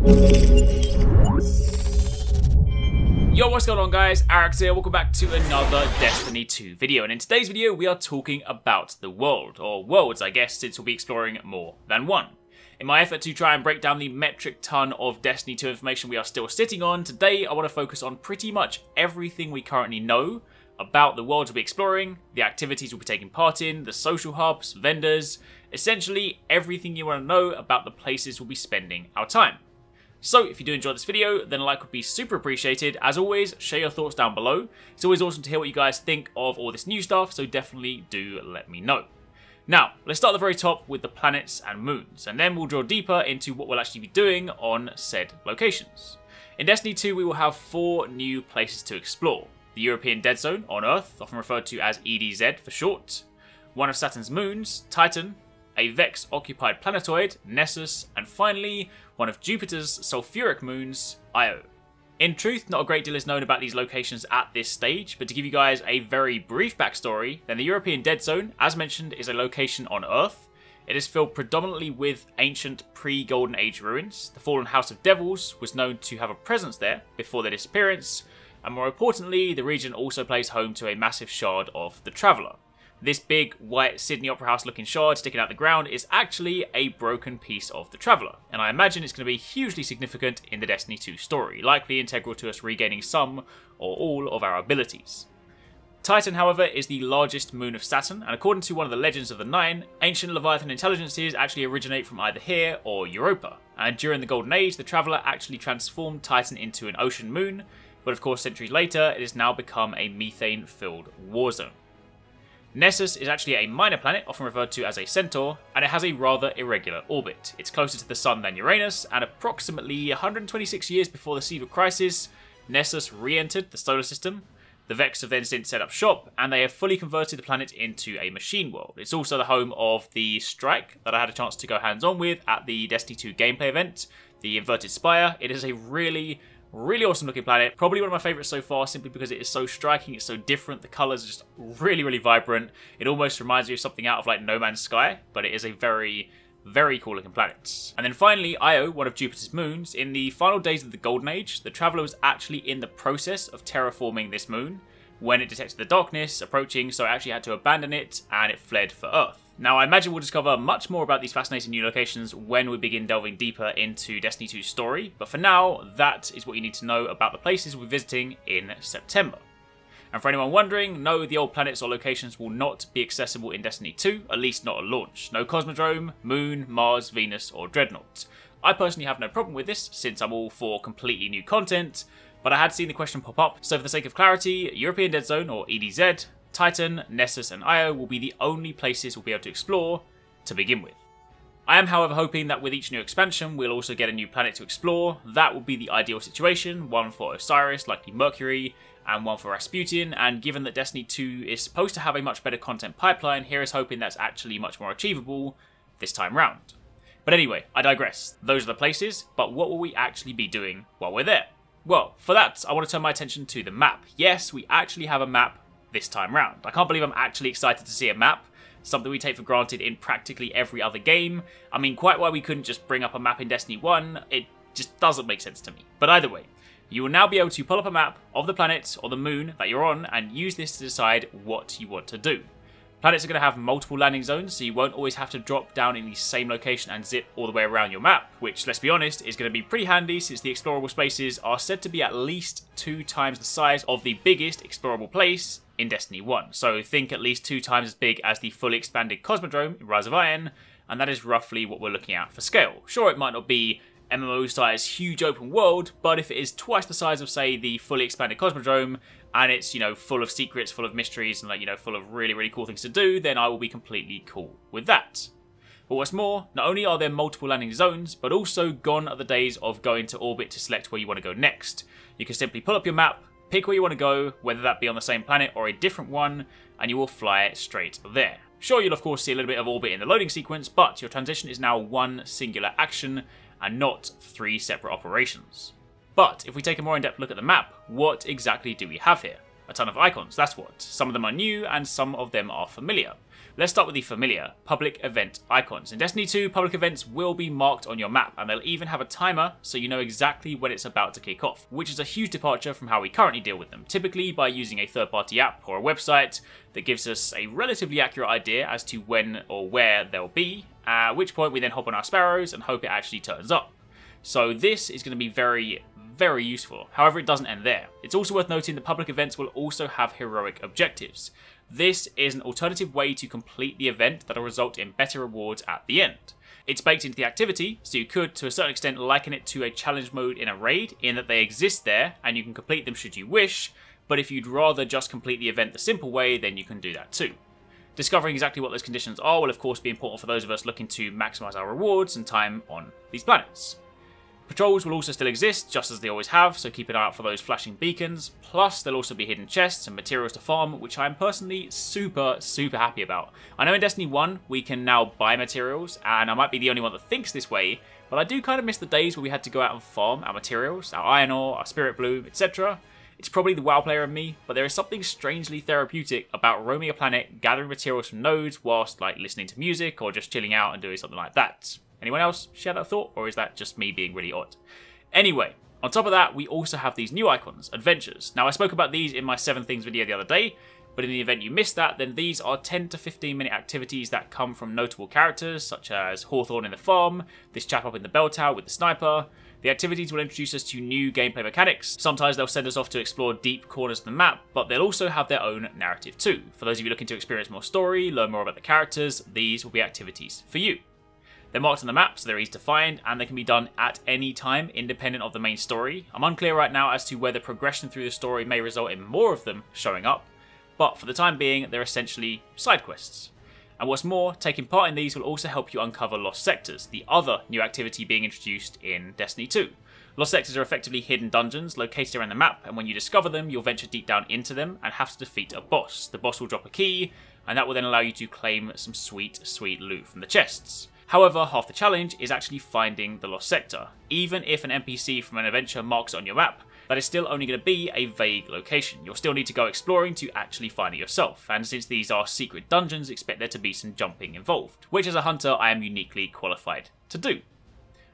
Yo, what's going on guys? Arekkz here, welcome back to another Destiny 2 video, and in today's video we are talking about the world, or worlds I guess, since we'll be exploring more than one. In my effort to try and break down the metric ton of Destiny 2 information we are still sitting on, today I want to focus on pretty much everything we currently know about the worlds we'll be exploring, the activities we'll be taking part in, the social hubs, vendors, essentially everything you want to know about the places we'll be spending our time. So if you do enjoy this video, then a like would be super appreciated. As always, share your thoughts down below. It's always awesome to hear what you guys think of all this new stuff, so definitely do let me know. Now, let's start at the very top with the planets and moons, and then we'll draw deeper into what we'll actually be doing on said locations. In Destiny 2, we will have 4 new places to explore. The European Dead Zone on Earth, often referred to as EDZ for short. One of Saturn's moons, Titan. A Vex-occupied planetoid, Nessus, and finally, one of Jupiter's sulfuric moons, Io. In truth, not a great deal is known about these locations at this stage, but to give you guys a very brief backstory, then the European Dead Zone, as mentioned, is a location on Earth. It is filled predominantly with ancient pre-Golden Age ruins. The fallen House of Devils was known to have a presence there before their disappearance, and more importantly, the region also plays home to a massive shard of the Traveller. This big, white Sydney Opera House looking shard sticking out the ground is actually a broken piece of the Traveller, and I imagine it's going to be hugely significant in the Destiny 2 story, likely integral to us regaining some or all of our abilities. Titan, however, is the largest moon of Saturn, and according to one of the legends of the Nine, ancient Leviathan intelligences actually originate from either here or Europa, and during the Golden Age, the Traveller actually transformed Titan into an ocean moon, but of course centuries later, it has now become a methane-filled war zone. Nessus is actually a minor planet, often referred to as a centaur, and it has a rather irregular orbit. It's closer to the Sun than Uranus, and approximately 126 years before the Seed Crisis, Nessus re-entered the solar system. The Vex have then since set up shop, and they have fully converted the planet into a machine world. It's also the home of the Strike that I had a chance to go hands-on with at the Destiny 2 gameplay event, the Inverted Spire. It is a really awesome looking planet, probably one of my favourites so far simply because it is so striking, it's so different, the colours are just really vibrant. It almost reminds me of something out of like No Man's Sky, but it is a very cool looking planet. And then finally, Io, one of Jupiter's moons. In the final days of the Golden Age, the Traveller was actually in the process of terraforming this moon when it detected the darkness approaching, so it actually had to abandon it and it fled for Earth. Now, I imagine we'll discover much more about these fascinating new locations when we begin delving deeper into Destiny 2's story, but for now, that is what you need to know about the places we're visiting in September. And for anyone wondering, no, the old planets or locations will not be accessible in Destiny 2, at least not at launch. No Cosmodrome, Moon, Mars, Venus, or Dreadnought. I personally have no problem with this, since I'm all for completely new content, but I had seen the question pop up, so for the sake of clarity, European Dead Zone, or EDZ, Titan, Nessus, and Io will be the only places we'll be able to explore to begin with. I am, however, hoping that with each new expansion, we'll also get a new planet to explore. That would be the ideal situation, one for Osiris, likely Mercury, and one for Rasputin, and given that Destiny 2 is supposed to have a much better content pipeline, here is hoping that's actually much more achievable this time round. But anyway, I digress. Those are the places, but what will we actually be doing while we're there? Well, for that, I want to turn my attention to the map. Yes, we actually have a map this time round. I can't believe I'm actually excited to see a map, something we take for granted in practically every other game. I mean, quite why we couldn't just bring up a map in Destiny 1, it just doesn't make sense to me. But either way, you will now be able to pull up a map of the planet or the moon that you're on and use this to decide what you want to do. Planets are going to have multiple landing zones, so you won't always have to drop down in the same location and zip all the way around your map, which, let's be honest, is going to be pretty handy since the explorable spaces are said to be at least 2 times the size of the biggest explorable place in Destiny 1. So think at least 2 times as big as the fully expanded Cosmodrome in Rise of Iron, and that is roughly what we're looking at for scale. Sure, it might not be MMO-sized huge open world, but if it is twice the size of, say, the fully expanded Cosmodrome, and it's, you know, full of secrets, full of mysteries, and, like, you know, full of really cool things to do, then I will be completely cool with that. But what's more, not only are there multiple landing zones, but also gone are the days of going to orbit to select where you want to go next. You can simply pull up your map, pick where you want to go, whether that be on the same planet or a different one, and you will fly straight there. Sure, you'll of course see a little bit of orbit in the loading sequence, but your transition is now one singular action, and not 3 separate operations. But if we take a more in-depth look at the map, what exactly do we have here? A ton of icons, that's what. Some of them are new and some of them are familiar. Let's start with the familiar, public event icons. In Destiny 2, public events will be marked on your map, and they'll even have a timer so you know exactly when it's about to kick off, which is a huge departure from how we currently deal with them, typically by using a third-party app or a website that gives us a relatively accurate idea as to when or where they'll be, at which point we then hop on our sparrows and hope it actually turns up. So this is going to be very useful. However, it doesn't end there. It's also worth noting that public events will also have heroic objectives. This is an alternative way to complete the event that'll result in better rewards at the end. It's baked into the activity, so you could, to a certain extent, liken it to a challenge mode in a raid, in that they exist there, and you can complete them should you wish, but if you'd rather just complete the event the simple way, then you can do that too. Discovering exactly what those conditions are will of course be important for those of us looking to maximise our rewards and time on these planets. Patrols will also still exist, just as they always have, so keep an eye out for those flashing beacons. Plus, there'll also be hidden chests and materials to farm, which I am personally super happy about. I know in Destiny 1, we can now buy materials, and I might be the only one that thinks this way, but I do kind of miss the days where we had to go out and farm our materials, our iron ore, our spirit bloom, etc. It's probably the WoW player in me, but there is something strangely therapeutic about roaming a planet, gathering materials from nodes, whilst like listening to music, or just chilling out and doing something like that. Anyone else share that thought, or is that just me being really odd? Anyway, on top of that, we also have these new icons, adventures. Now, I spoke about these in my 7 things video the other day, but in the event you missed that, then these are 10 to 15 minute activities that come from notable characters, such as Hawthorne in the farm, this chap up in the bell tower with the sniper. The activities will introduce us to new gameplay mechanics. Sometimes they'll send us off to explore deep corners of the map, but they'll also have their own narrative too. For those of you looking to experience more story, learn more about the characters, these will be activities for you. They're marked on the map, so they're easy to find, and they can be done at any time, independent of the main story. I'm unclear right now as to whether progression through the story may result in more of them showing up, but for the time being, they're essentially side quests. And what's more, taking part in these will also help you uncover lost sectors, the other new activity being introduced in Destiny 2. Lost sectors are effectively hidden dungeons located around the map, and when you discover them, you'll venture deep down into them and have to defeat a boss. The boss will drop a key, and that will then allow you to claim some sweet loot from the chests. However, half the challenge is actually finding the lost sector. Even if an NPC from an adventure marks it on your map, that is still only going to be a vague location. You'll still need to go exploring to actually find it yourself, and since these are secret dungeons, expect there to be some jumping involved, which as a hunter I am uniquely qualified to do.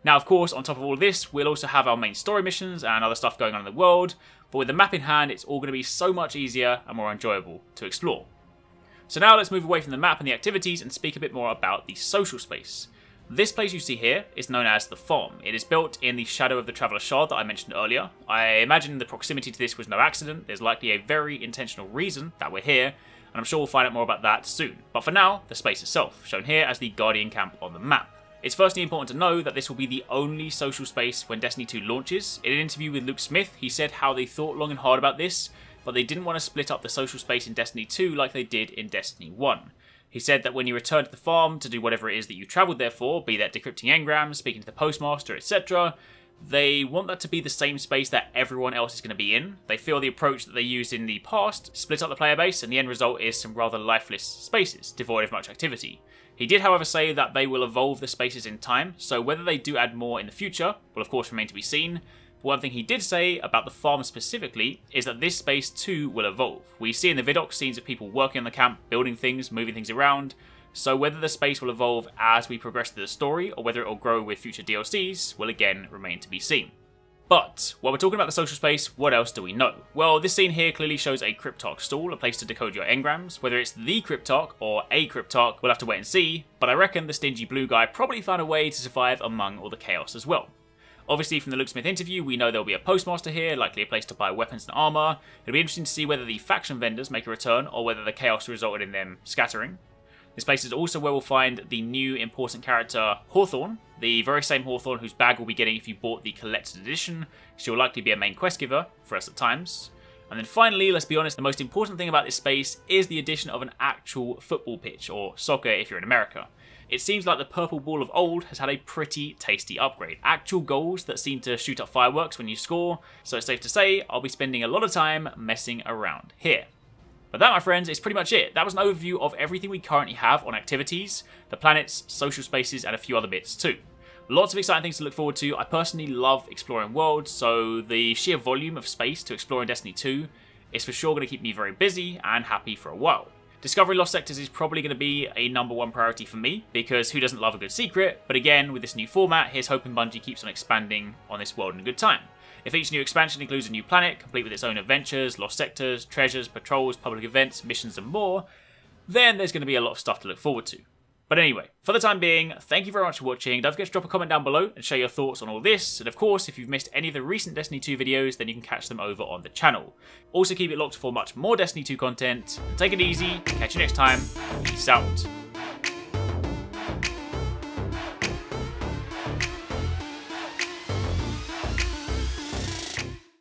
Now of course, on top of all of this, we'll also have our main story missions and other stuff going on in the world, but with the map in hand, it's all going to be so much easier and more enjoyable to explore. So now let's move away from the map and the activities and speak a bit more about the social space. This place you see here is known as the Farm. It is built in the shadow of the Traveller Shard that I mentioned earlier. I imagine the proximity to this was no accident. There's likely a very intentional reason that we're here, and I'm sure we'll find out more about that soon. But for now, the space itself, shown here as the Guardian Camp on the map. It's firstly important to know that this will be the only social space when Destiny 2 launches. In an interview with Luke Smith, he said how they thought long and hard about this, but they didn't want to split up the social space in Destiny 2 like they did in Destiny 1. He said that when you return to the farm to do whatever it is that you travelled there for, be that decrypting engrams, speaking to the postmaster, etc., they want that to be the same space that everyone else is going to be in. They feel the approach that they used in the past split up the player base, and the end result is some rather lifeless spaces, devoid of much activity. He did, however, say that they will evolve the spaces in time, so whether they do add more in the future will of course remain to be seen. But one thing he did say about the farm specifically is that this space too will evolve. We see in the vidoc scenes of people working on the camp, building things, moving things around, so whether the space will evolve as we progress through the story or whether it will grow with future DLCs will again remain to be seen. But while we're talking about the social space, what else do we know? Well, this scene here clearly shows a Cryptarch stall, a place to decode your engrams. Whether it's the Cryptarch or a Cryptarch, we'll have to wait and see, but I reckon the stingy blue guy probably found a way to survive among all the chaos as well. Obviously, from the Luke Smith interview, we know there'll be a postmaster here, likely a place to buy weapons and armour. It'll be interesting to see whether the faction vendors make a return or whether the chaos resulted in them scattering. This place is also where we'll find the new important character Hawthorne, the very same Hawthorne whose bag we'll be getting if you bought the collected edition. She'll likely be a main quest giver for us at times. And then finally, let's be honest, the most important thing about this space is the addition of an actual football pitch, or soccer if you're in America. It seems like the purple ball of old has had a pretty tasty upgrade. Actual goals that seem to shoot up fireworks when you score, so it's safe to say I'll be spending a lot of time messing around here. But that, my friends, is pretty much it. That was an overview of everything we currently have on activities, the planets, social spaces, and a few other bits too. Lots of exciting things to look forward to. I personally love exploring worlds, so the sheer volume of space to explore in Destiny 2 it's for sure going to keep me very busy and happy for a while. Discovering lost sectors is probably going to be a #1 priority for me, because who doesn't love a good secret? But again, with this new format, here's hoping Bungie keeps on expanding on this world in a good time. If each new expansion includes a new planet, complete with its own adventures, lost sectors, treasures, patrols, public events, missions and more, then there's going to be a lot of stuff to look forward to. But anyway, for the time being, thank you very much for watching. Don't forget to drop a comment down below and share your thoughts on all this. And of course, if you've missed any of the recent Destiny 2 videos, then you can catch them over on the channel. Also keep it locked for much more Destiny 2 content. Take it easy, catch you next time, peace out.